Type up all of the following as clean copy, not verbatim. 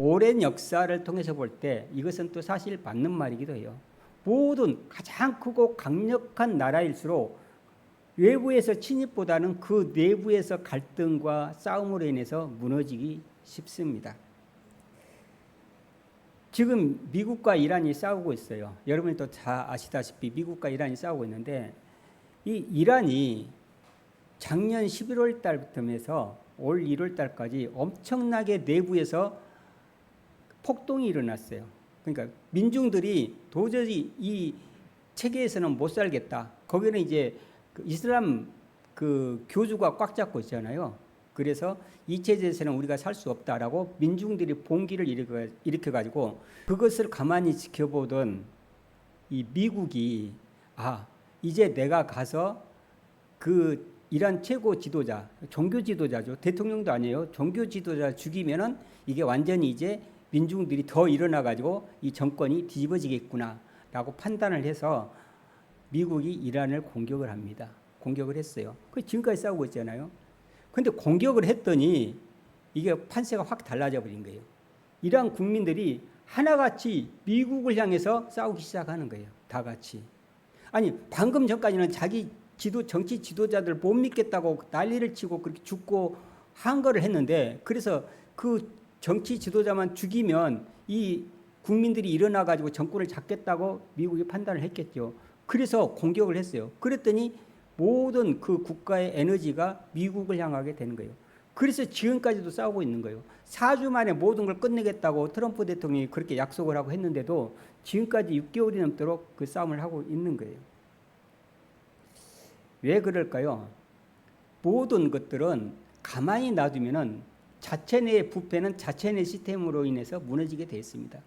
오랜 역사를 통해서 볼 때 이것은 또 사실 맞는 말이기도 해요. 모든 가장 크고 강력한 나라일수록 외부에서 침입보다는 그 내부에서 갈등과 싸움으로 인해서 무너지기 쉽습니다. 지금 미국과 이란이 싸우고 있어요. 여러분이 또 다 아시다시피 미국과 이란이 싸우고 있는데, 이 이란이 작년 11월 달부터 해서 올 1월 달까지 엄청나게 내부에서 폭동이 일어났어요. 그러니까 민중들이 도저히 이 체계에서는 못 살겠다. 거기는 이제 그 이슬람 그 교주가 꽉 잡고 있잖아요. 그래서 이 체제에서는 우리가 살 수 없다라고 민중들이 봉기를 일으켜가지고 그것을 가만히 지켜보던 이 미국이 이제 내가 가서 그 이란 최고 지도자, 종교 지도자죠. 대통령도 아니에요. 종교 지도자 죽이면은 이게 완전히 이제 민중들이 더 일어나가지고 이 정권이 뒤집어지겠구나라고 판단을 해서 미국이 이란을 공격을 합니다. 공격을 했어요. 그 지금까지 싸우고 있잖아요. 근데 공격을 했더니 이게 판세가 확 달라져 버린 거예요. 이란 국민들이 하나같이 미국을 향해서 싸우기 시작하는 거예요. 다 같이. 아니 방금 전까지는 자기 정치 지도자들 못 믿겠다고 난리를 치고 그렇게 죽고 한 거를 했는데, 그래서 그 정치 지도자만 죽이면 이 국민들이 일어나 가지고 정권을 잡겠다고 미국이 판단을 했겠죠. 그래서 공격을 했어요. 그랬더니 모든 그 국가의 에너지가 미국을 향하게 되는 거예요. 그래서 지금까지도 싸우고 있는 거예요. 4주 만에 모든 걸 끝내겠다고 트럼프 대통령이 그렇게 약속을 하고 했는데도 지금까지 6개월이 넘도록 그 싸움을 하고 있는 거예요. 왜 그럴까요? 모든 것들은 가만히 놔두면은 자체 내의 부패는 자체 내 시스템으로 인해서 무너지게 되어 있습니다.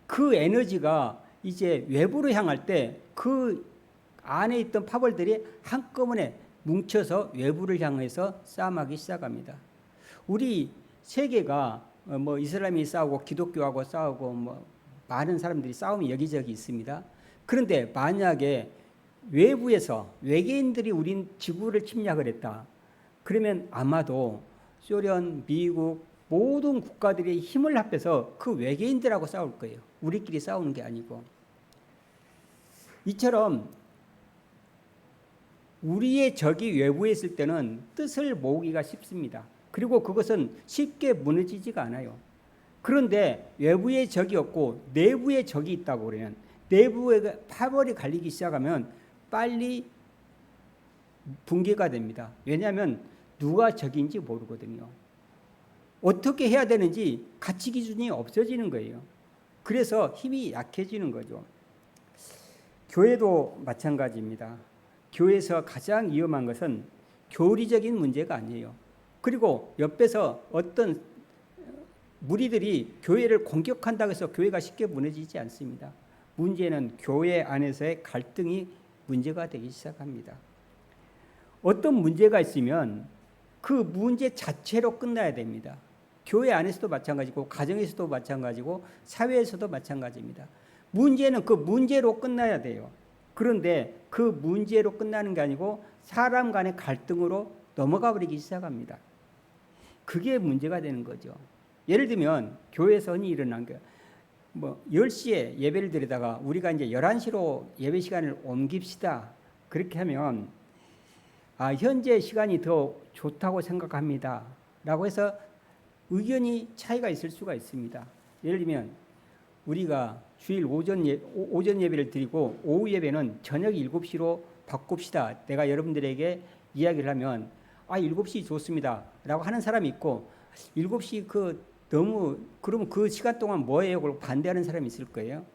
그 에너지가 이제 외부로 향할 때 그 안에 있던 파벌들이 한꺼번에 뭉쳐서 외부를 향해서 싸움하기 시작합니다. 우리 세계가 뭐 이슬람이 싸우고 기독교하고 싸우고 뭐 많은 사람들이 싸움이 여기저기 있습니다. 그런데 만약에 외부에서 외계인들이 우린 지구를 침략을 했다. 그러면 아마도 소련, 미국 모든 국가들이 힘을 합해서 그 외계인들하고 싸울 거예요. 우리끼리 싸우는 게 아니고. 이처럼 우리의 적이 외부에 있을 때는 뜻을 모으기가 쉽습니다. 그리고 그것은 쉽게 무너지지가 않아요. 그런데 외부의 적이 없고 내부의 적이 있다고 그러면, 내부에 파벌이 갈리기 시작하면 빨리 붕괴가 됩니다. 왜냐하면 누가 적인지 모르거든요. 어떻게 해야 되는지 가치 기준이 없어지는 거예요. 그래서 힘이 약해지는 거죠. 교회도 마찬가지입니다. 교회에서 가장 위험한 것은 교리적인 문제가 아니에요. 그리고 옆에서 어떤 무리들이 교회를 공격한다고 해서 교회가 쉽게 무너지지 않습니다. 문제는 교회 안에서의 갈등이 문제가 되기 시작합니다. 어떤 문제가 있으면 그 문제 자체로 끝나야 됩니다. 교회 안에서도 마찬가지고 가정에서도 마찬가지고 사회에서도 마찬가지입니다. 문제는 그 문제로 끝나야 돼요. 그런데 그 문제로 끝나는 게 아니고 사람 간의 갈등으로 넘어가 버리기 시작합니다. 그게 문제가 되는 거죠. 예를 들면 교회에서 흔히 일어난 게 10시에 예배를 드리다가 우리가 이제 11시로 예배 시간을 옮깁시다. 그렇게 하면 현재 시간이 더 좋다고 생각합니다. 라고 해서 의견이 차이가 있을 수가 있습니다. 예를 들면 우리가 주일 오전 예배를 드리고 오후 예배는 저녁 7시로 바꿉시다. 내가 여러분들에게 이야기를 하면 7시 좋습니다. 라고 하는 사람이 있고, 7시 그러면 그 시간 동안 뭐예요? 그러고 반대하는 사람이 있을 거예요.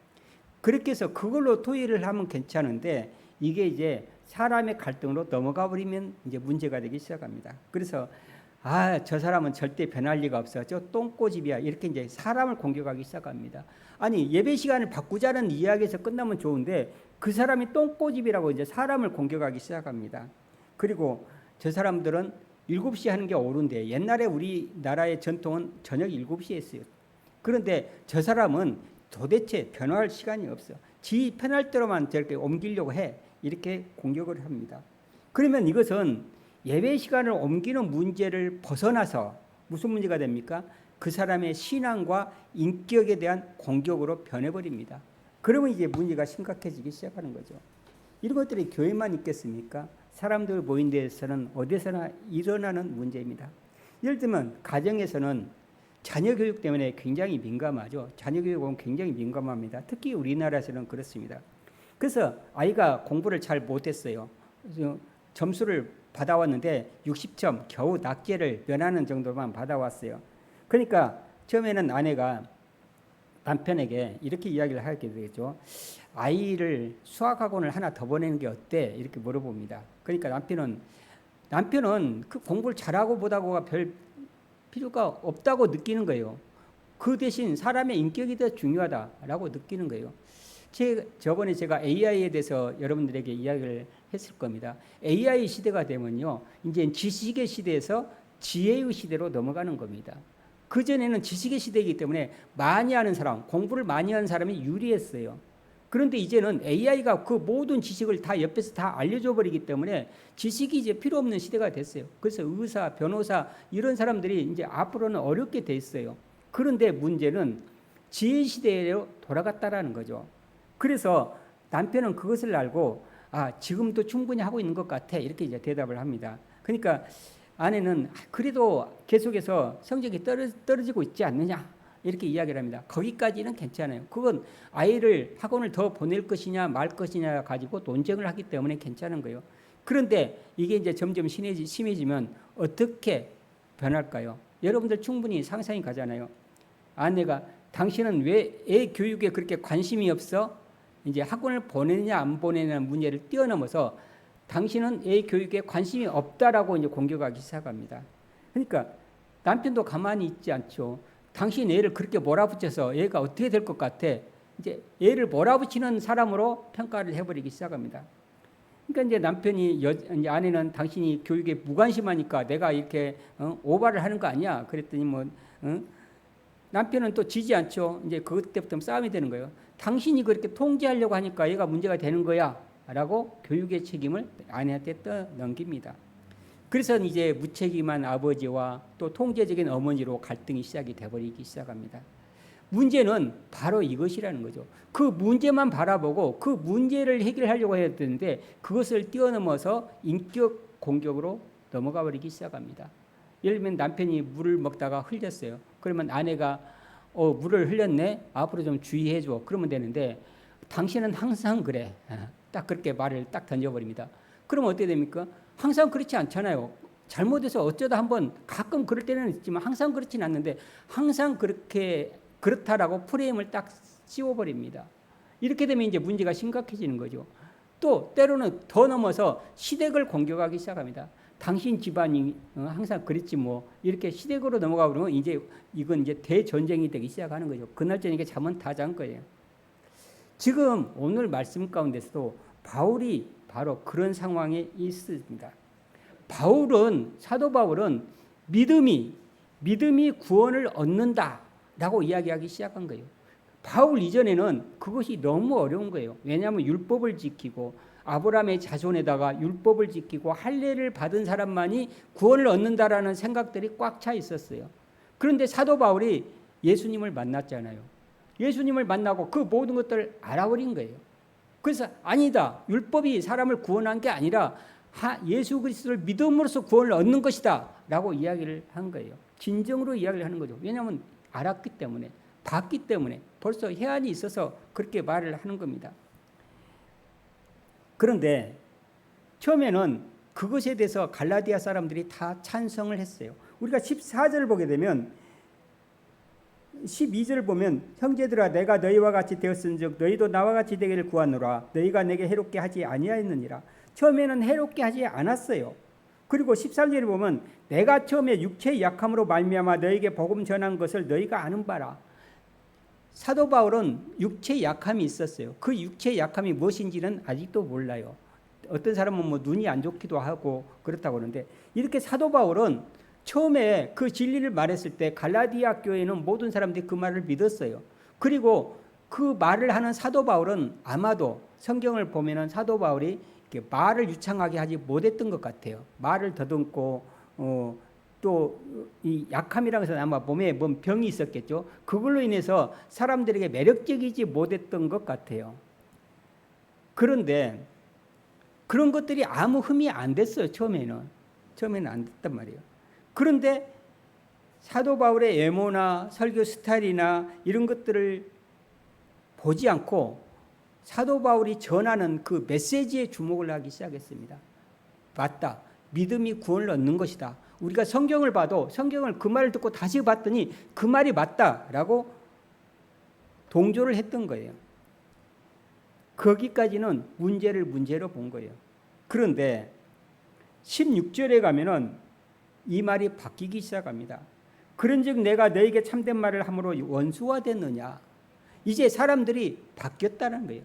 그렇게 해서 그걸로 토의를 하면 괜찮은데, 이게 이제 사람의 갈등으로 넘어가 버리면 이제 문제가 되기 시작합니다. 그래서 저 사람은 절대 변할 리가 없어. 저 똥꼬집이야. 이렇게 이제 사람을 공격하기 시작합니다. 아니, 예배 시간을 바꾸자는 이야기에서 끝나면 좋은데 그 사람이 똥꼬집이라고 이제 사람을 공격하기 시작합니다. 그리고 저 사람들은 7시 하는 게 옳은데 옛날에 우리나라의 전통은 저녁 7시에 했어요. 그런데 저 사람은 도대체 변화할 시간이 없어. 지 편할 대로만 저렇게 옮기려고 해. 이렇게 공격을 합니다. 그러면 이것은 예배 시간을 옮기는 문제를 벗어나서 무슨 문제가 됩니까? 그 사람의 신앙과 인격에 대한 공격으로 변해버립니다. 그러면 이제 문제가 심각해지기 시작하는 거죠. 이런 것들이 교회만 있겠습니까? 사람들 모인 데에서는 어디서나 일어나는 문제입니다. 예를 들면 가정에서는 자녀 교육 때문에 굉장히 민감하죠. 자녀 교육은 굉장히 민감합니다. 특히 우리나라에서는 그렇습니다. 그래서 아이가 공부를 잘 못했어요. 점수를 받아왔는데 60점, 겨우 낙제를 면하는 정도만 받아왔어요. 그러니까 처음에는 아내가 남편에게 이렇게 이야기를 하게 되겠죠. 아이를 수학학원을 하나 더 보내는 게 어때? 이렇게 물어봅니다. 그러니까 남편은 그 공부를 잘하고 못하고가 별 필요가 없다고 느끼는 거예요. 그 대신 사람의 인격이 더 중요하다라고 느끼는 거예요. 저번에 제가 AI에 대해서 여러분들에게 이야기를 했을 겁니다. AI 시대가 되면요, 이제 지식의 시대에서 지혜의 시대로 넘어가는 겁니다. 그전에는 지식의 시대이기 때문에 많이 아는 사람, 공부를 많이 하는 사람이 유리했어요. 그런데 이제는 AI가 그 모든 지식을 다 옆에서 다 알려줘 버리기 때문에 지식이 이제 필요 없는 시대가 됐어요. 그래서 의사, 변호사 이런 사람들이 이제 앞으로는 어렵게 돼 있어요. 그런데 문제는 지혜 시대로 돌아갔다라는 거죠. 그래서 남편은 그것을 알고 지금도 충분히 하고 있는 것 같아 이렇게 이제 대답을 합니다. 그러니까 아내는 그래도 계속해서 성적이 떨어지고 있지 않느냐 이렇게 이야기를 합니다. 거기까지는 괜찮아요. 그건 아이를 학원을 더 보낼 것이냐 말 것이냐 가지고 논쟁을 하기 때문에 괜찮은 거예요. 그런데 이게 이제 점점 심해지면 어떻게 변할까요? 여러분들 충분히 상상이 가잖아요. 아내가 당신은 왜 애 교육에 그렇게 관심이 없어? 이제 학원을 보내느냐 안 보내느냐 문제를 뛰어넘어서 당신은 애 교육에 관심이 없다라고 이제 공격하기 시작합니다. 그러니까 남편도 가만히 있지 않죠. 당신 애를 그렇게 몰아붙여서 애가 어떻게 될 것 같아? 이제 애를 몰아붙이는 사람으로 평가를 해버리기 시작합니다. 그러니까 이제 남편이 이제 아내는 당신이 교육에 무관심하니까 내가 이렇게 오바를 하는 거 아니야? 그랬더니 남편은 또 지지 않죠. 이제 그때부터 싸움이 되는 거예요. 당신이 그렇게 통제하려고 하니까 얘가 문제가 되는 거야. 라고 교육의 책임을 아내한테 떠넘깁니다. 그래서 이제 무책임한 아버지와 또 통제적인 어머니로 갈등이 시작이 돼버리기 시작합니다. 문제는 바로 이것이라는 거죠. 그 문제만 바라보고 그 문제를 해결하려고 해야 되는데 그것을 뛰어넘어서 인격 공격으로 넘어가 버리기 시작합니다. 예를 들면 남편이 물을 먹다가 흘렸어요. 그러면 아내가 물을 흘렸네. 앞으로 좀 주의해 줘. 그러면 되는데 당신은 항상 그래. 딱 그렇게 말을 딱 던져버립니다. 그러면 어떻게 됩니까? 항상 그렇지 않잖아요. 잘못해서 어쩌다 한번 가끔 그럴 때는 있지만 항상 그렇진 않는데 항상 그렇다라고 프레임을 딱 씌워버립니다. 이렇게 되면 이제 문제가 심각해지는 거죠. 또 때로는 더 넘어서 시댁을 공격하기 시작합니다. 당신 집안이 항상 그랬지 뭐 이렇게 시댁으로 넘어가 버리면 이건 이제 대전쟁이 되기 시작하는 거죠. 그날 저녁에 잠은 다 잔 거예요. 지금 오늘 말씀 가운데서도 바울이 바로 그런 상황에 있습니다. 사도 바울은 믿음이 구원을 얻는다라고 이야기하기 시작한 거예요. 바울 이전에는 그것이 너무 어려운 거예요. 왜냐하면 율법을 지키고 아브라함의 자손에다가 율법을 지키고 할례를 받은 사람만이 구원을 얻는다라는 생각들이 꽉 차 있었어요. 그런데 사도 바울이 예수님을 만났잖아요. 예수님을 만나고 그 모든 것들을 알아버린 거예요. 그래서 아니다. 율법이 사람을 구원한 게 아니라 예수 그리스도를 믿음으로써 구원을 얻는 것이다 라고 이야기를 한 거예요. 진정으로 이야기를 하는 거죠. 왜냐하면 알았기 때문에, 봤기 때문에, 벌써 해안이 있어서 그렇게 말을 하는 겁니다. 그런데 처음에는 그것에 대해서 갈라디아 사람들이 다 찬성을 했어요. 우리가 14절을 보게 되면 12절을 보면 형제들아 내가 너희와 같이 되었은즉 너희도 나와 같이 되기를 구하노라. 너희가 내게 해롭게 하지 아니하였느니라. 처음에는 해롭게 하지 않았어요. 그리고 13절을 보면 내가 처음에 육체의 약함으로 말미암아 너희에게 복음 전한 것을 너희가 아는 바라. 사도 바울은 육체의 약함이 있었어요. 그 육체의 약함이 무엇인지는 아직도 몰라요. 어떤 사람은 뭐 눈이 안 좋기도 하고 그렇다고 그러는데 이렇게 사도 바울은 처음에 그 진리를 말했을 때 갈라디아 교회는 모든 사람들이 그 말을 믿었어요. 그리고 그 말을 하는 사도 바울은 아마도 성경을 보면은 사도 바울이 이렇게 말을 유창하게 하지 못했던 것 같아요. 말을 더듬고 또 이 약함이라는 것은 아마 몸에 뭔 병이 있었겠죠. 그걸로 인해서 사람들에게 매력적이지 못했던 것 같아요. 그런데 그런 것들이 아무 흠이 안 됐어요. 처음에는 안 됐단 말이에요. 그런데 사도 바울의 외모나 설교 스타일이나 이런 것들을 보지 않고 사도 바울이 전하는 그 메시지에 주목을 하기 시작했습니다. 맞다. 믿음이 구원을 얻는 것이다. 우리가 성경을 봐도 성경을 그 말을 듣고 다시 봤더니 그 말이 맞다라고 동조를 했던 거예요. 거기까지는 문제로 본 거예요. 그런데 16절에 가면은 이 말이 바뀌기 시작합니다. 그런즉 내가 너에게 참된 말을 함으로 원수가 됐느냐. 이제 사람들이 바뀌었다는 거예요.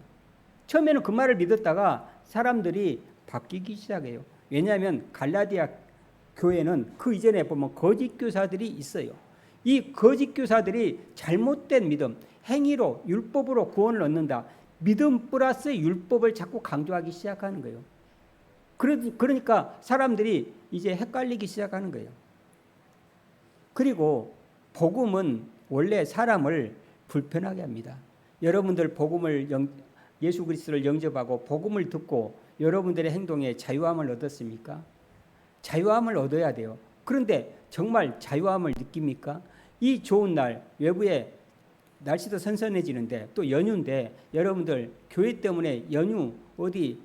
처음에는 그 말을 믿었다가 사람들이 바뀌기 시작해요. 왜냐하면 갈라디아 교회는 그 이전에 보면 거짓 교사들이 있어요. 이 거짓 교사들이 잘못된 믿음, 행위로 율법으로 구원을 얻는다. 믿음 플러스 율법을 자꾸 강조하기 시작하는 거예요. 그러니까 사람들이 이제 헷갈리기 시작하는 거예요. 그리고 복음은 원래 사람을 불편하게 합니다. 여러분들 예수 그리스도를 영접하고 복음을 듣고 여러분들의 행동에 자유함을 얻었습니까? 자유함을 얻어야 돼요. 그런데 정말 자유함을 느낍니까? 이 좋은 날 외부에 날씨도 선선해지는데 또 연휴인데 여러분들 교회 때문에 연휴 어디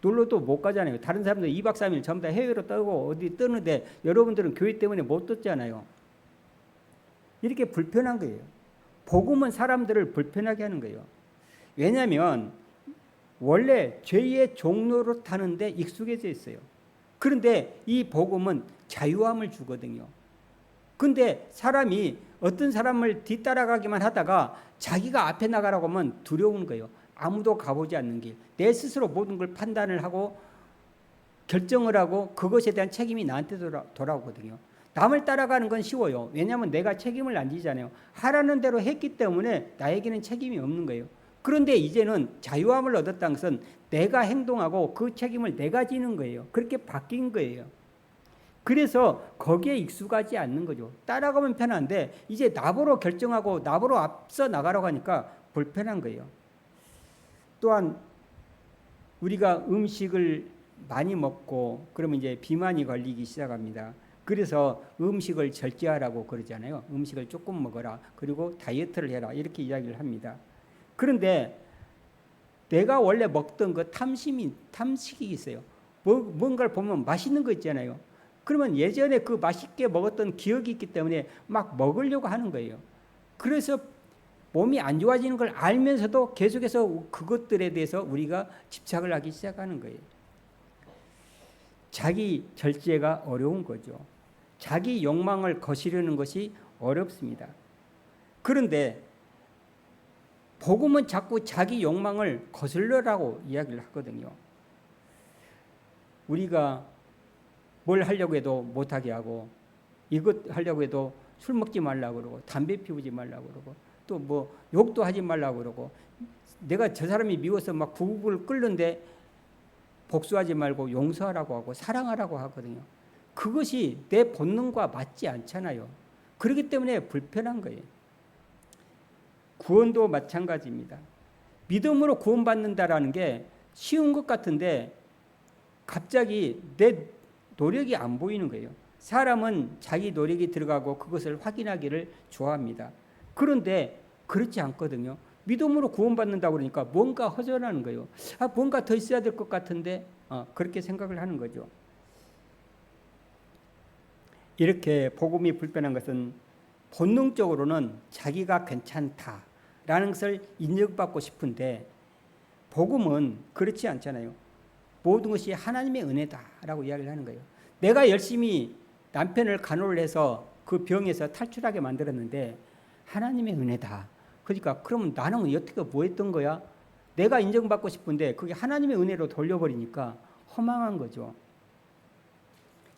놀러도 못 가잖아요. 다른 사람들 2박 3일 전부 다 해외로 떠고 어디 뜨는데 여러분들은 교회 때문에 못 떴잖아요. 이렇게 불편한 거예요. 복음은 사람들을 불편하게 하는 거예요. 왜냐하면 원래 죄의 종로로 타는데 익숙해져 있어요. 그런데 이 복음은 자유함을 주거든요. 근데 사람이 어떤 사람을 뒤따라가기만 하다가 자기가 앞에 나가라고 하면 두려운 거예요. 아무도 가보지 않는 길. 내 스스로 모든 걸 판단을 하고 결정을 하고 그것에 대한 책임이 나한테 돌아오거든요. 남을 따라가는 건 쉬워요. 왜냐하면 내가 책임을 안 지잖아요. 하라는 대로 했기 때문에 나에게는 책임이 없는 거예요. 그런데 이제는 자유함을 얻었다는 것은 내가 행동하고 그 책임을 내가 지는 거예요. 그렇게 바뀐 거예요. 그래서 거기에 익숙하지 않는 거죠. 따라가면 편한데 이제 나보러 결정하고 나보러 앞서 나가라고 하니까 불편한 거예요. 또한 우리가 음식을 많이 먹고 그러면 이제 비만이 걸리기 시작합니다. 그래서 음식을 절제하라고 그러잖아요. 음식을 조금 먹어라. 그리고 다이어트를 해라. 이렇게 이야기를 합니다. 그런데 내가 원래 먹던 그 탐식이 있어요. 뭔가를 보면 맛있는 거 있잖아요. 그러면 예전에 그 맛있게 먹었던 기억이 있기 때문에 막 먹으려고 하는 거예요. 그래서 몸이 안 좋아지는 걸 알면서도 계속해서 그것들에 대해서 우리가 집착을 하기 시작하는 거예요. 자기 절제가 어려운 거죠. 자기 욕망을 거스르는 것이 어렵습니다. 그런데 복음은 자꾸 자기 욕망을 거슬러라고 이야기를 하거든요. 우리가 뭘 하려고 해도 못하게 하고 이것 하려고 해도 술 먹지 말라고 그러고 담배 피우지 말라고 그러고 또 뭐 욕도 하지 말라고 그러고 내가 저 사람이 미워서 막 구급을 끓는데 복수하지 말고 용서하라고 하고 사랑하라고 하거든요. 그것이 내 본능과 맞지 않잖아요. 그렇기 때문에 불편한 거예요. 구원도 마찬가지입니다. 믿음으로 구원받는다라는 게 쉬운 것 같은데 갑자기 내 노력이 안 보이는 거예요. 사람은 자기 노력이 들어가고 그것을 확인하기를 좋아합니다. 그런데 그렇지 않거든요. 믿음으로 구원받는다고 그러니까 뭔가 허전하는 거예요. 뭔가 더 있어야 될 것 같은데 그렇게 생각을 하는 거죠. 이렇게 복음이 불편한 것은 본능적으로는 자기가 괜찮다라는 것을 인정받고 싶은데 복음은 그렇지 않잖아요. 모든 것이 하나님의 은혜다라고 이야기를 하는 거예요. 내가 열심히 남편을 간호를 해서 그 병에서 탈출하게 만들었는데 하나님의 은혜다. 그러니까 그러면 나는 여태껏 뭐 했던 거야? 내가 인정받고 싶은데 그게 하나님의 은혜로 돌려버리니까 허망한 거죠.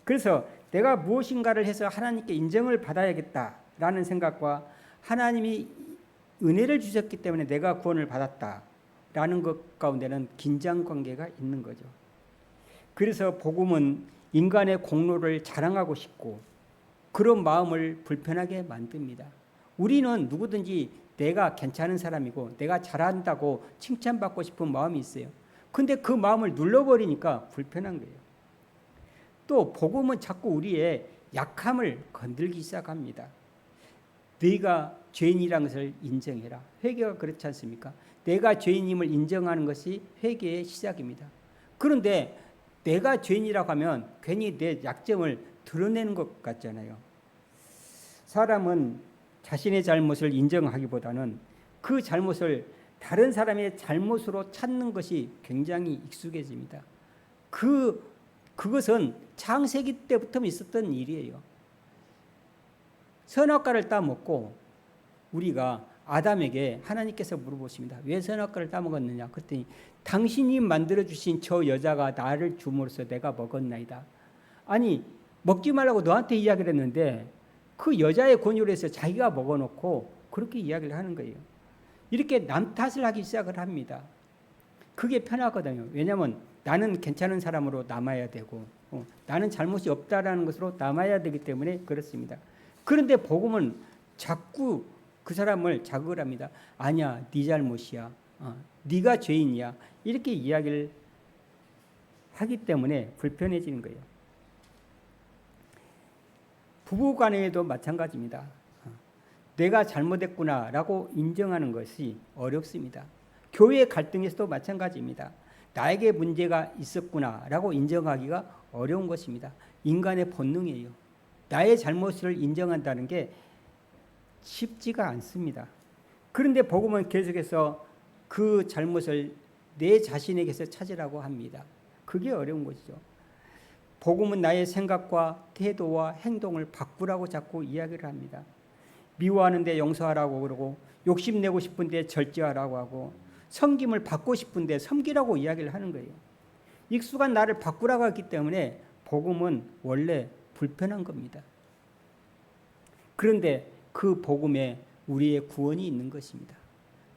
그래서 내가 무엇인가를 해서 하나님께 인정을 받아야겠다라는 생각과 하나님이 은혜를 주셨기 때문에 내가 구원을 받았다라는 것 가운데는 긴장 관계가 있는 거죠. 그래서 복음은 인간의 공로를 자랑하고 싶고 그런 마음을 불편하게 만듭니다. 우리는 누구든지 내가 괜찮은 사람이고 내가 잘한다고 칭찬받고 싶은 마음이 있어요. 근데 그 마음을 눌러버리니까 불편한 거예요. 또 복음은 자꾸 우리의 약함을 건들기 시작합니다. 네가 죄인이라는 것을 인정해라. 회개가 그렇지 않습니까? 내가 죄인임을 인정하는 것이 회개의 시작입니다. 그런데 내가 죄인이라고 하면 괜히 내 약점을 드러내는 것 같잖아요. 사람은 자신의 잘못을 인정하기보다는 그 잘못을 다른 사람의 잘못으로 찾는 것이 굉장히 익숙해집니다. 그것은 창세기 때부터 있었던 일이에요. 선악과를 따먹고 우리가 아담에게 하나님께서 물어보십니다. 왜 선악과를 따먹었느냐? 그랬더니 당신이 만들어주신 저 여자가 나를 줌으로써 내가 먹었나이다. 아니 먹지 말라고 너한테 이야기를 했는데 그 여자의 권유로 해서 자기가 먹어놓고 그렇게 이야기를 하는 거예요. 이렇게 남 탓을 하기 시작을 합니다. 그게 편하거든요. 왜냐하면 나는 괜찮은 사람으로 남아야 되고 나는 잘못이 없다라는 것으로 남아야 되기 때문에 그렇습니다. 그런데 복음은 자꾸 그 사람을 자극을 합니다. 아니야, 네 잘못이야. 네가 죄인이야. 이렇게 이야기를 하기 때문에 불편해지는 거예요. 부부간에도 마찬가지입니다. 내가 잘못했구나라고 인정하는 것이 어렵습니다. 교회 갈등에서도 마찬가지입니다. 나에게 문제가 있었구나라고 인정하기가 어려운 것입니다. 인간의 본능이에요. 나의 잘못을 인정한다는 게 쉽지가 않습니다. 그런데 복음은 계속해서 그 잘못을 내 자신에게서 찾으라고 합니다. 그게 어려운 것이죠. 복음은 나의 생각과 태도와 행동을 바꾸라고 자꾸 이야기를 합니다. 미워하는데 용서하라고 그러고 욕심내고 싶은데 절제하라고 하고 섬김을 받고 싶은데 섬기라고 이야기를 하는 거예요. 익숙한 나를 바꾸라고 했기 때문에 복음은 원래 불편한 겁니다. 그런데 그 복음에 우리의 구원이 있는 것입니다.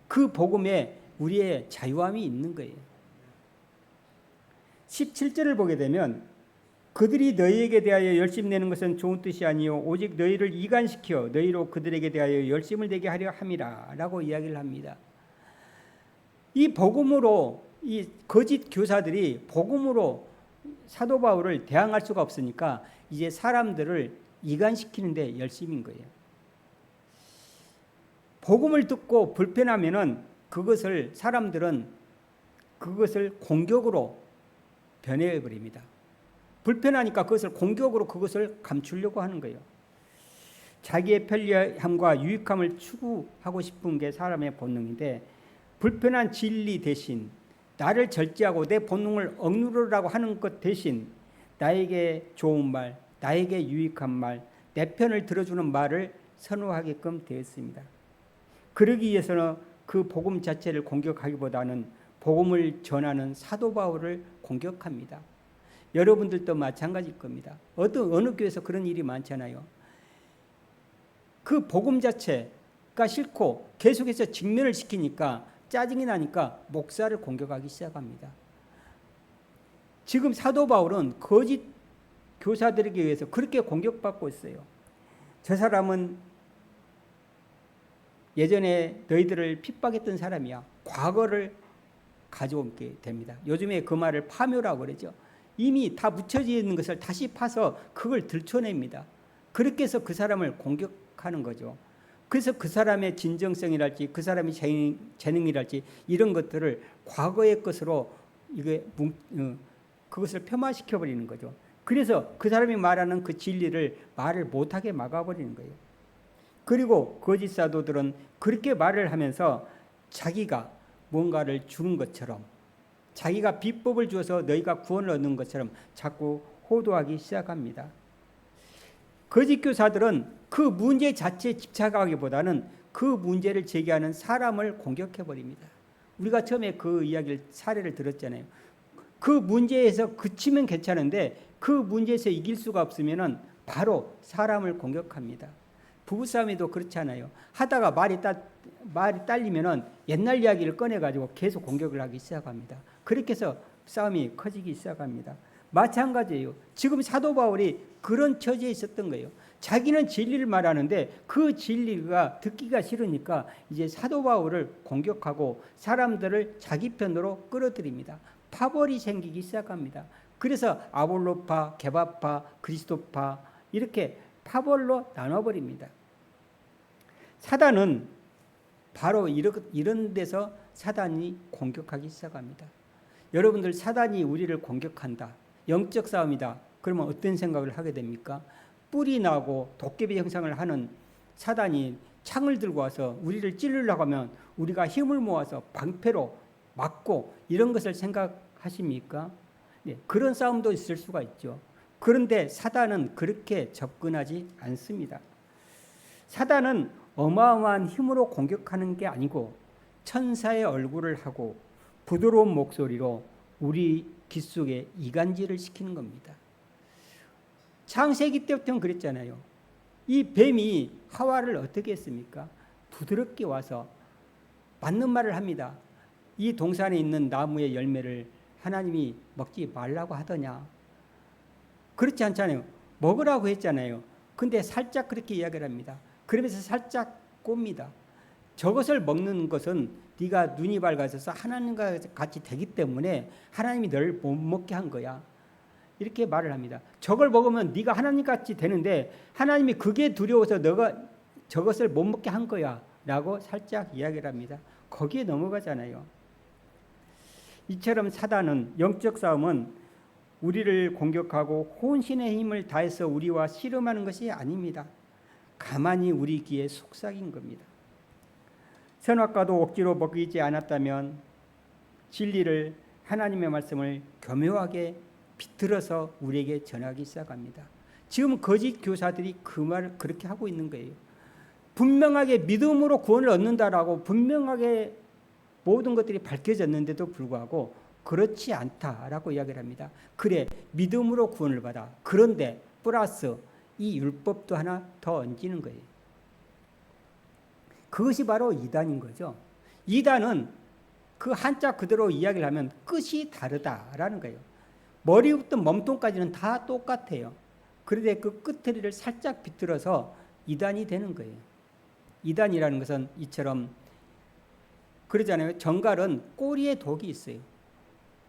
그 복음에 우리의 자유함이 있는 거예요. 17절을 보게 되면 그들이 너희에게 대하여 열심 내는 것은 좋은 뜻이 아니요 오직 너희를 이간시켜 너희로 그들에게 대하여 열심을 내게 하려 함이라 라고 이야기를 합니다. 이 복음으로 이 거짓 교사들이 복음으로 사도 바울을 대항할 수가 없으니까 이제 사람들을 이간시키는 데 열심인 거예요. 복음을 듣고 불편하면은 사람들은 그것을 공격으로 변해 버립니다. 불편하니까 그것을 공격으로 그것을 감추려고 하는 거예요. 자기의 편리함과 유익함을 추구하고 싶은 게 사람의 본능인데 불편한 진리 대신 나를 절제하고 내 본능을 억누르라고 하는 것 대신 나에게 좋은 말, 나에게 유익한 말, 내 편을 들어주는 말을 선호하게끔 되었습니다. 그러기 위해서는 그 복음 자체를 공격하기보다는 복음을 전하는 사도 바울을 공격합니다. 여러분들도 마찬가지일 겁니다. 어느 교회에서 그런 일이 많잖아요. 그 복음 자체가 싫고 계속해서 직면을 시키니까 짜증이 나니까 목사를 공격하기 시작합니다. 지금 사도 바울은 거짓 교사들에게 의해서 그렇게 공격받고 있어요. 저 사람은 예전에 너희들을 핍박했던 사람이야. 과거를 가져오게 됩니다. 요즘에 그 말을 파묘라고 그러죠. 이미 다 묻혀져 있는 것을 다시 파서 그걸 들춰냅니다. 그렇게 해서 그 사람을 공격하는 거죠. 그래서 그 사람의 진정성이랄지 그 사람의 재능이랄지 이런 것들을 과거의 것으로 그것을 폄하시켜버리는 거죠. 그래서 그 사람이 말하는 그 진리를 말을 못하게 막아버리는 거예요. 그리고 거짓 사도들은 그렇게 말을 하면서 자기가 뭔가를 주는 것처럼 자기가 비법을 주어서 너희가 구원을 얻는 것처럼 자꾸 호도하기 시작합니다. 거짓 교사들은 그 문제 자체에 집착하기보다는 그 문제를 제기하는 사람을 공격해버립니다. 우리가 처음에 그 이야기를 사례를 들었잖아요. 그 문제에서 그치면 괜찮은데 그 문제에서 이길 수가 없으면 바로 사람을 공격합니다. 부부싸움에도 그렇잖아요. 하다가 말이 딸리면 옛날 이야기를 꺼내가지고 계속 공격을 하기 시작합니다. 그렇게 해서 싸움이 커지기 시작합니다. 마찬가지예요. 지금 사도 바울이 그런 처지에 있었던 거예요. 자기는 진리를 말하는데 그 진리가 듣기가 싫으니까 이제 사도 바울을 공격하고 사람들을 자기 편으로 끌어들입니다. 파벌이 생기기 시작합니다. 그래서 아볼로파, 게바파, 그리스도파 이렇게 파벌로 나눠버립니다. 사단은 바로 이런 데서 사단이 공격하기 시작합니다. 여러분들 사단이 우리를 공격한다. 영적 싸움이다. 그러면 어떤 생각을 하게 됩니까? 뿔이 나고 도깨비 형상을 하는 사단이 창을 들고 와서 우리를 찌르려고 하면 우리가 힘을 모아서 방패로 막고 이런 것을 생각하십니까? 네, 그런 싸움도 있을 수가 있죠. 그런데 사단은 그렇게 접근하지 않습니다. 사단은 어마어마한 힘으로 공격하는 게 아니고 천사의 얼굴을 하고 부드러운 목소리로 우리 귀 속에 이간질을 시키는 겁니다. 창세기 때부터는 그랬잖아요. 이 뱀이 하와를 어떻게 했습니까? 부드럽게 와서 맞는 말을 합니다. 이 동산에 있는 나무의 열매를 하나님이 먹지 말라고 하더냐? 그렇지 않잖아요. 먹으라고 했잖아요. 근데 살짝 그렇게 이야기를 합니다. 그러면서 살짝 꼽니다. 저것을 먹는 것은 네가 눈이 밝아져서 하나님과 같이 되기 때문에 하나님이 너를 못 먹게 한 거야. 이렇게 말을 합니다. 저걸 먹으면 네가 하나님같이 되는데 하나님이 그게 두려워서 너가 저것을 못 먹게 한 거야 라고 살짝 이야기를 합니다. 거기에 넘어가잖아요. 이처럼 사단은 영적 싸움은 우리를 공격하고 혼신의 힘을 다해서 우리와 씨름하는 것이 아닙니다. 가만히 우리 귀에 속삭인 겁니다. 선악과도 억지로 먹이지 않았다면 진리를 하나님의 말씀을 교묘하게 비틀어서 우리에게 전하기 시작합니다. 지금 거짓 교사들이 그 말을 그렇게 하고 있는 거예요. 분명하게 믿음으로 구원을 얻는다라고 분명하게 모든 것들이 밝혀졌는데도 불구하고 그렇지 않다라고 이야기를 합니다. 그래, 믿음으로 구원을 받아. 그런데 플러스 이 율법도 하나 더 얹는 거예요. 그것이 바로 이단인 거죠. 이단은 그 한자 그대로 이야기를 하면 끝이 다르다라는 거예요. 머리부터 몸통까지는 다 똑같아요. 그런데 그 끝을 살짝 비틀어서 이단이 되는 거예요. 이단이라는 것은 이처럼 그러잖아요. 정갈은 꼬리에 독이 있어요.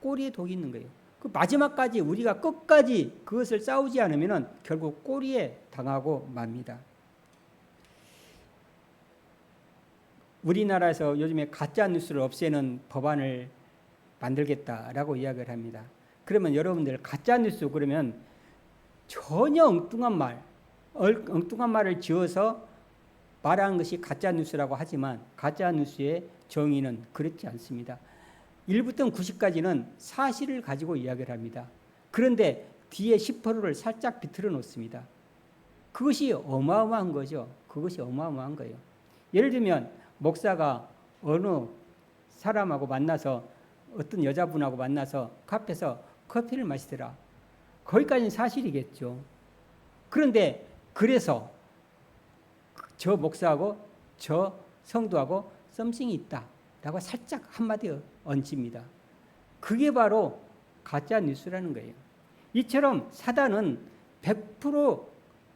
꼬리에 독이 있는 거예요. 그 마지막까지 우리가 끝까지 그것을 싸우지 않으면 결국 꼬리에 당하고 맙니다. 우리나라에서 요즘에 가짜 뉴스를 없애는 법안을 만들겠다라고 이야기를 합니다. 그러면 여러분들 가짜 뉴스 그러면 전혀 엉뚱한 말을 지어서 말하는 것이 가짜 뉴스라고 하지만 가짜 뉴스의 정의는 그렇지 않습니다. 1부터 90까지는 사실을 가지고 이야기를 합니다. 그런데 뒤에 10%를 살짝 비틀어 놓습니다. 그것이 어마어마한 거죠. 그것이 어마어마한 거예요. 예를 들면 목사가 어느 사람하고 만나서 어떤 여자분하고 만나서 카페에서 커피를 마시더라. 거기까지는 사실이겠죠. 그런데 그래서 저 목사하고 저 성도하고 썸씽이 있다라고 살짝 한마디 얹힙니다. 그게 바로 가짜 뉴스라는 거예요. 이처럼 사단은 100%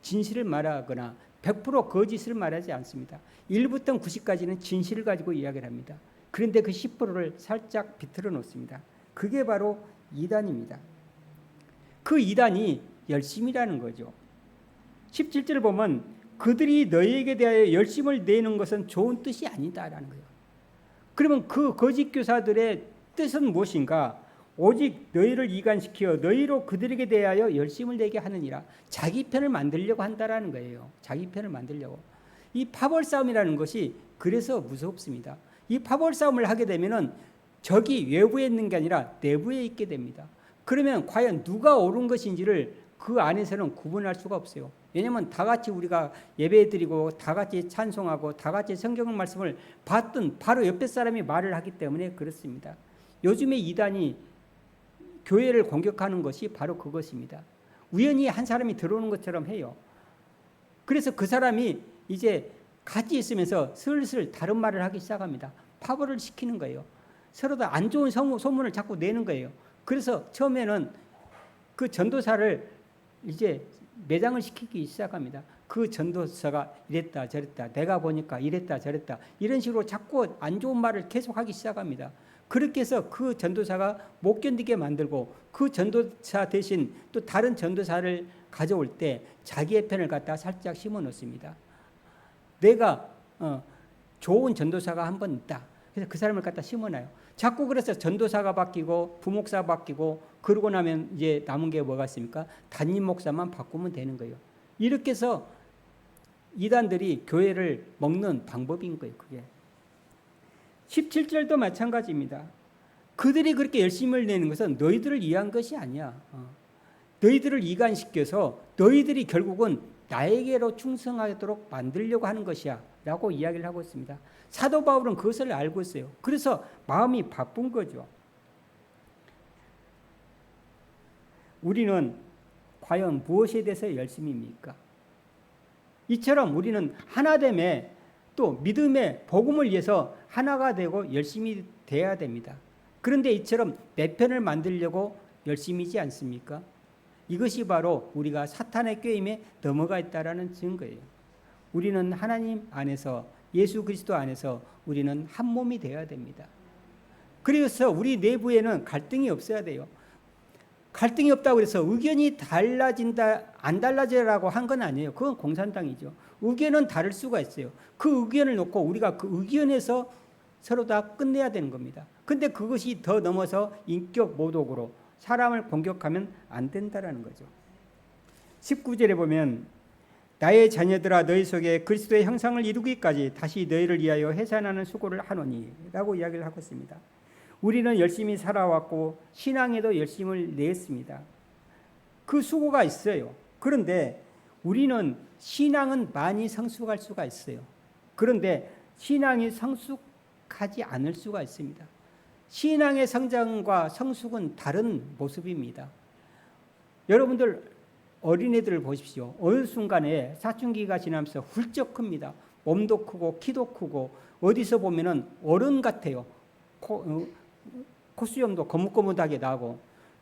진실을 말하거나 100% 거짓을 말하지 않습니다. 1부터 90까지는 진실을 가지고 이야기를 합니다. 그런데 그 10%를 살짝 비틀어 놓습니다. 그게 바로 이단입니다. 그 이단이 열심이라는 거죠. 17절을 보면 그들이 너희에게 대하여 열심을 내는 것은 좋은 뜻이 아니다라는 거예요. 그러면 그 거짓 교사들의 뜻은 무엇인가? 오직 너희를 이간시켜 너희로 그들에게 대하여 열심을 내게 하느니라. 자기 편을 만들려고 한다라는 거예요. 자기 편을 만들려고. 이 파벌 싸움이라는 것이 그래서 무섭습니다. 이 파벌 싸움을 하게 되면은 적이 외부에 있는 게 아니라 내부에 있게 됩니다. 그러면 과연 누가 옳은 것인지를 그 안에서는 구분할 수가 없어요. 왜냐하면 다 같이 우리가 예배드리고 다 같이 찬송하고 다 같이 성경 말씀을 받던 바로 옆에 사람이 말을 하기 때문에 그렇습니다. 요즘에 이단이 교회를 공격하는 것이 바로 그것입니다. 우연히 한 사람이 들어오는 것처럼 해요. 그래서 그 사람이 이제 같이 있으면서 슬슬 다른 말을 하기 시작합니다. 파벌을 시키는 거예요. 서로 다 안 좋은 소문을 자꾸 내는 거예요. 그래서 처음에는 그 전도사를 이제 매장을 시키기 시작합니다. 그 전도사가 이랬다 저랬다, 내가 보니까 이랬다 저랬다, 이런 식으로 자꾸 안 좋은 말을 계속하기 시작합니다. 그렇게 해서 그 전도사가 못 견디게 만들고, 그 전도사 대신 또 다른 전도사를 가져올 때 자기의 편을 갖다 살짝 심어 놓습니다. 내가 좋은 전도사가 한 번 있다. 그래서 그 사람을 갖다 심어놔요. 자꾸 그래서 전도사가 바뀌고 부목사 바뀌고, 그러고 나면 이제 남은 게 뭐가 있습니까? 담임 목사만 바꾸면 되는 거예요. 이렇게 해서 이단들이 교회를 먹는 방법인 거예요. 그게 17절도 마찬가지입니다. 그들이 그렇게 열심을 내는 것은 너희들을 위한 것이 아니야. 너희들을 이간시켜서 너희들이 결국은 나에게로 충성하도록 만들려고 하는 것이야 라고 이야기를 하고 있습니다. 사도 바울은 그것을 알고 있어요. 그래서 마음이 바쁜 거죠. 우리는 과연 무엇에 대해서 열심입니까? 이처럼 우리는 하나됨에, 또 믿음의 복음을 위해서 하나가 되고 열심히 돼야 됩니다. 그런데 이처럼 내 편을 만들려고 열심이지 않습니까? 이것이 바로 우리가 사탄의 꾀임에 넘어가 있다라는 증거예요. 우리는 하나님 안에서, 예수 그리스도 안에서 우리는 한 몸이 되어야 됩니다. 그래서 우리 내부에는 갈등이 없어야 돼요. 갈등이 없다고 해서 의견이 달라진다, 안 달라져라고 한 건 아니에요. 그건 공산당이죠. 의견은 다를 수가 있어요. 그 의견을 놓고 우리가 그 의견에서 서로 다 끝내야 되는 겁니다. 근데 그것이 더 넘어서 인격 모독으로 사람을 공격하면 안 된다라는 거죠. 19절에 보면 나의 자녀들아 너희 속에 그리스도의 형상을 이루기까지 다시 너희를 위하여 해산하는 수고를 하노니 라고 이야기를 하고 있습니다. 우리는 열심히 살아왔고 신앙에도 열심을 냈습니다. 그 수고가 있어요. 그런데 우리는 신앙은 많이 성숙할 수가 있어요. 그런데 신앙이 성숙하지 않을 수가 있습니다. 신앙의 성장과 성숙은 다른 모습입니다. 여러분들 어린애들을 보십시오. 어느 순간에 사춘기가 지나면서 훌쩍 큽니다. 몸도 크고 키도 크고 어디서 보면은 어른 같아요. 콧수염도 거뭇거뭇하게 나고.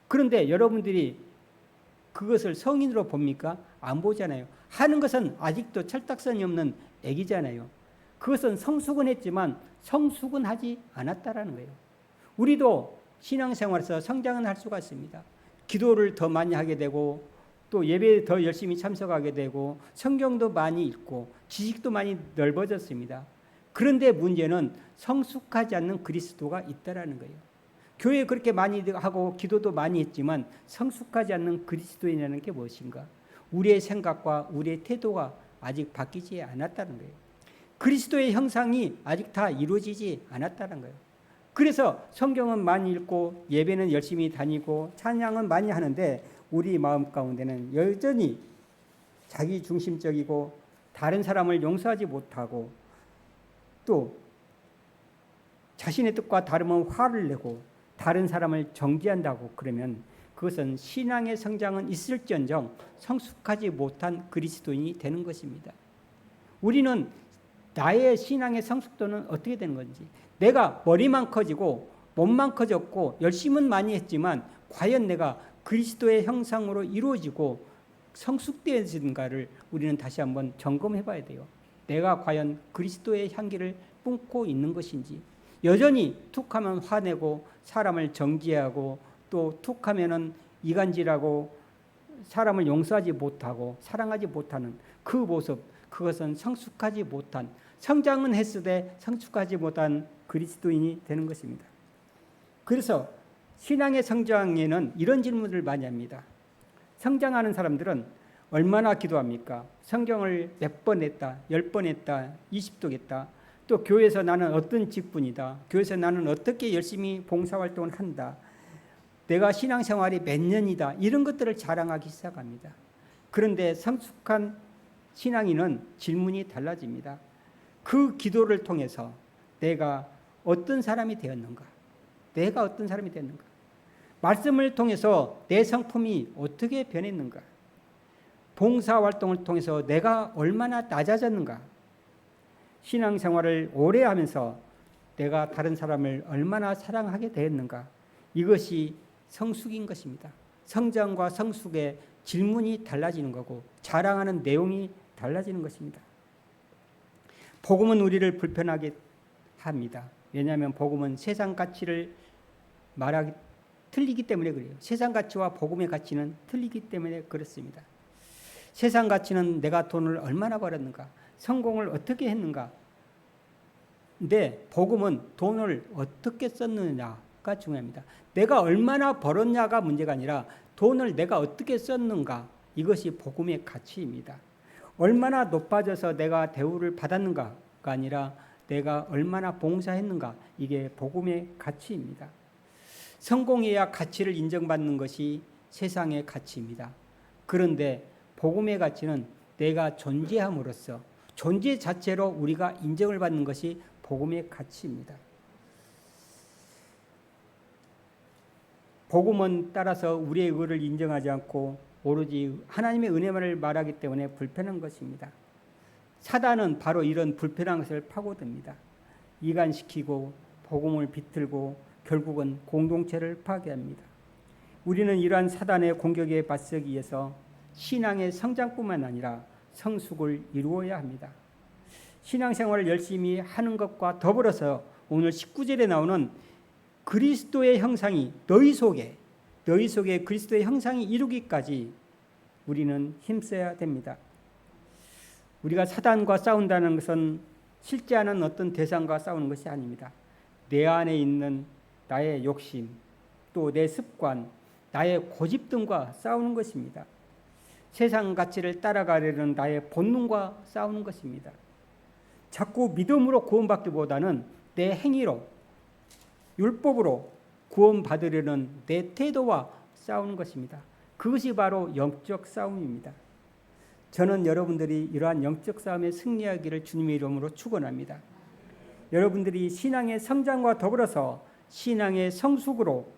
그런데 여러분들이 그것을 성인으로 봅니까? 안 보잖아요. 하는 것은 아직도 철딱선이 없는 애기잖아요. 그것은 성숙은 했지만 성숙은 하지 않았다라는 거예요. 우리도 신앙생활에서 성장은 할 수가 있습니다. 기도를 더 많이 하게 되고, 또 예배에 더 열심히 참석하게 되고, 성경도 많이 읽고, 지식도 많이 넓어졌습니다. 그런데 문제는 성숙하지 않는 그리스도가 있다라는 거예요. 교회 그렇게 많이 하고 기도도 많이 했지만 성숙하지 않는 그리스도인이라는 게 무엇인가? 우리의 생각과 우리의 태도가 아직 바뀌지 않았다는 거예요. 그리스도의 형상이 아직 다 이루어지지 않았다는 거예요. 그래서 성경은 많이 읽고 예배는 열심히 다니고 찬양은 많이 하는데 우리 마음 가운데는 여전히 자기 중심적이고 다른 사람을 용서하지 못하고, 또 자신의 뜻과 다르면 화를 내고 다른 사람을 정죄한다고 그러면 그것은 신앙의 성장은 있을지언정 성숙하지 못한 그리스도인이 되는 것입니다. 우리는 나의 신앙의 성숙도는 어떻게 되는 건지, 내가 머리만 커지고 몸만 커졌고 열심은 많이 했지만 과연 내가 그리스도의 형상으로 이루어지고 성숙되어진가를 우리는 다시 한번 점검해 봐야 돼요. 내가 과연 그리스도의 향기를 뿜고 있는 것인지, 여전히 툭하면 화내고 사람을 정죄하고 또 툭하면은 이간질하고 사람을 용서하지 못하고 사랑하지 못하는 그 모습, 그것은 성숙하지 못한, 성장은 했으되 성숙하지 못한 그리스도인이 되는 것입니다. 그래서 신앙의 성장에는 이런 질문을 많이 합니다. 성장하는 사람들은 얼마나 기도합니까? 성경을 몇 번 했다, 10번 했다, 20도 했다. 또 교회에서 나는 어떤 직분이다. 교회에서 나는 어떻게 열심히 봉사활동을 한다. 내가 신앙생활이 몇 년이다. 이런 것들을 자랑하기 시작합니다. 그런데 성숙한 신앙인은 질문이 달라집니다. 그 기도를 통해서 내가 어떤 사람이 되었는가? 내가 어떤 사람이 되었는가? 말씀을 통해서 내 성품이 어떻게 변했는가? 봉사활동을 통해서 내가 얼마나 낮아졌는가? 신앙생활을 오래 하면서 내가 다른 사람을 얼마나 사랑하게 되었는가? 이것이 성숙인 것입니다. 성장과 성숙의 질문이 달라지는 거고 자랑하는 내용이 달라지는 것입니다. 복음은 우리를 불편하게 합니다. 왜냐하면 복음은 세상 가치를 말하기 틀리기 때문에 그래요. 세상 가치와 복음의 가치는 틀리기 때문에 그렇습니다. 세상 가치는 내가 돈을 얼마나 벌었는가, 성공을 어떻게 했는가. 근데 복음은 돈을 어떻게 썼느냐가 중요합니다. 내가 얼마나 벌었냐가 문제가 아니라 돈을 내가 어떻게 썼는가, 이것이 복음의 가치입니다. 얼마나 높아져서 내가 대우를 받았는가가 아니라 내가 얼마나 봉사했는가, 이게 복음의 가치입니다. 성공해야 가치를 인정받는 것이 세상의 가치입니다. 그런데 복음의 가치는 내가 존재함으로써 존재 자체로 우리가 인정을 받는 것이 복음의 가치입니다. 복음은 따라서 우리의 의를 인정하지 않고 오로지 하나님의 은혜만을 말하기 때문에 불편한 것입니다. 사단은 바로 이런 불편한 것을 파고듭니다. 이간시키고 복음을 비틀고 결국은 공동체를 파괴합니다. 우리는 이러한 사단의 공격에 맞서기 위해서 신앙의 성장뿐만 아니라 성숙을 이루어야 합니다. 신앙생활을 열심히 하는 것과 더불어서 오늘 19절에 나오는 그리스도의 형상이 너희 속에 그리스도의 형상이 이루기까지 우리는 힘써야 됩니다. 우리가 사단과 싸운다는 것은 실제 하는 어떤 대상과 싸우는 것이 아닙니다. 내 안에 있는 나의 욕심, 또 내 습관, 나의 고집 등과 싸우는 것입니다. 세상 가치를 따라가려는 나의 본능과 싸우는 것입니다. 자꾸 믿음으로 구원받기보다는 내 행위로, 율법으로 구원받으려는 내 태도와 싸우는 것입니다. 그것이 바로 영적 싸움입니다. 저는 여러분들이 이러한 영적 싸움에 승리하기를 주님의 이름으로 축원합니다. 여러분들이 신앙의 성장과 더불어서 신앙의 성숙으로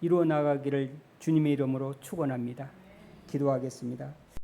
이루어 나가기를 주님의 이름으로 축원합니다. 기도하겠습니다.